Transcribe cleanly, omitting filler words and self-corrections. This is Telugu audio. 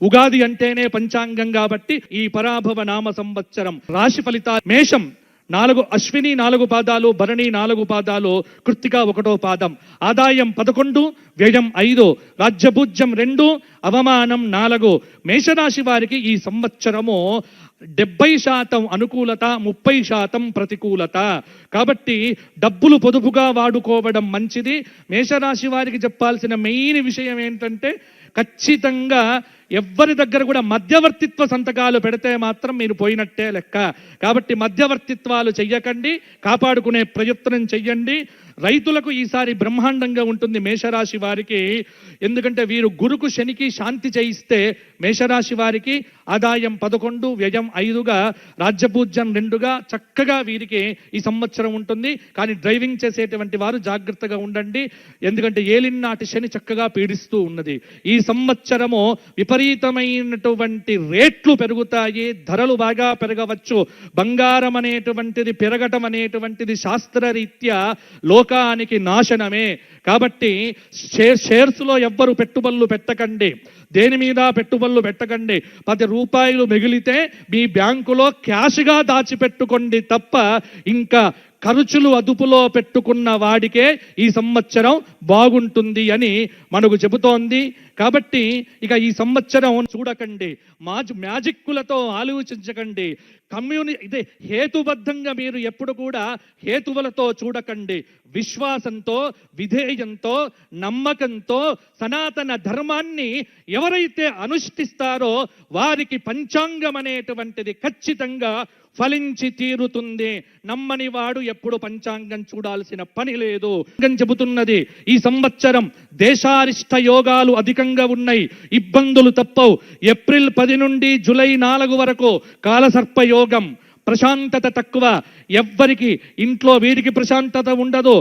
ఉగాది అంటేనే పంచాంగం కాబట్టి ఈ పరాభవ నామ సంవత్సరం రాశి ఫలితాలు మేషం 4 అశ్విని 4 పాదాలు, భరణి 4 పాదాలు, కృత్తిక 1వ పాదం. ఆదాయం 11, వ్యయం 5, రాజ్యపూజ్యం 2, అవమానం 4. మేషరాశి వారికి ఈ సంవత్సరము 70% అనుకూలత, 30% ప్రతికూలత. కాబట్టి డబ్బులు పొదుపుగా వాడుకోవడం మంచిది. మేషరాశి వారికి చెప్పాల్సిన మెయిన్ విషయం ఏంటంటే ఖచ్చితంగా ఎవ్వరి దగ్గర కూడా మధ్యవర్తిత్వ సంతకాలు పెడితే మాత్రం మీరు పోయినట్టే లెక్క. కాబట్టి మధ్యవర్తిత్వాలు చెయ్యకండి, కాపాడుకునే ప్రయత్నం చెయ్యండి. రైతులకు ఈసారి బ్రహ్మాండంగా ఉంటుంది మేషరాశి వారికి. ఎందుకంటే వీరు గురుకు శనికి శాంతి చేయిస్తే మేషరాశి వారికి ఆదాయం 11, వ్యయం 5గా, రాజ్యపూజ్యం 2గా చక్కగా వీరికి ఈ సంవత్సరం ఉంటుంది. కానీ డ్రైవింగ్ చేసేటువంటి వారు జాగ్రత్తగా ఉండండి, ఎందుకంటే ఏలినాటి శని చక్కగా పీడిస్తూ ఉన్నది. ఈ సంవత్సరము విపరీతమైనటువంటి రేట్లు పెరుగుతాయి, ధరలు బాగా పెరగవచ్చు. బంగారం అనేటువంటిది పెరగటం అనేటువంటిది శాస్త్రరీత్యా లోకానికి నాశనమే. కాబట్టి షేర్స్లో ఎవ్వరు పెట్టుబడులు పెట్టకండి, దేని మీద పెట్టుబడులు పెట్టకండి. 10 రూపాయలు మిగిలితే మీ బ్యాంకులో క్యాష్గా దాచిపెట్టుకోండి తప్ప ఇంకా ఖర్చులు అదుపులో పెట్టుకున్న వాడికే ఈ సంవత్సరం బాగుంటుంది అని మనకు చెబుతోంది. కాబట్టి ఇక ఈ సంవత్సరం చూడకండి, మ్యాజిక్కులతో ఆలోచించకండి, ఇదే హేతుబద్ధంగా మీరు ఎప్పుడు కూడా హేతువులతో చూడకండి. విశ్వాసంతో, విధేయంతో, నమ్మకంతో సనాతన ధర్మాన్ని ఎవరైతే అనుష్ఠిస్తారో వారికి పంచాంగం అనేటువంటిది ఖచ్చితంగా ఫలించి తీరుతుంది. నమ్మని వాడు ఎప్పుడు పంచాంగం చూడాల్సిన పని లేదు. చెబుతున్నది ఈ సంవత్సరం దేశారిష్ట యోగాలు అధికంగా ఉన్నాయి, ఇబ్బందులు తప్పవు. ఏప్రిల్ 10 నుండి జూలై 4 వరకు కాలసర్ప యోగం, ప్రశాంతత తక్కువ. ఎవ్వరికి ఇంట్లో వీరికి ప్రశాంతత ఉండదు,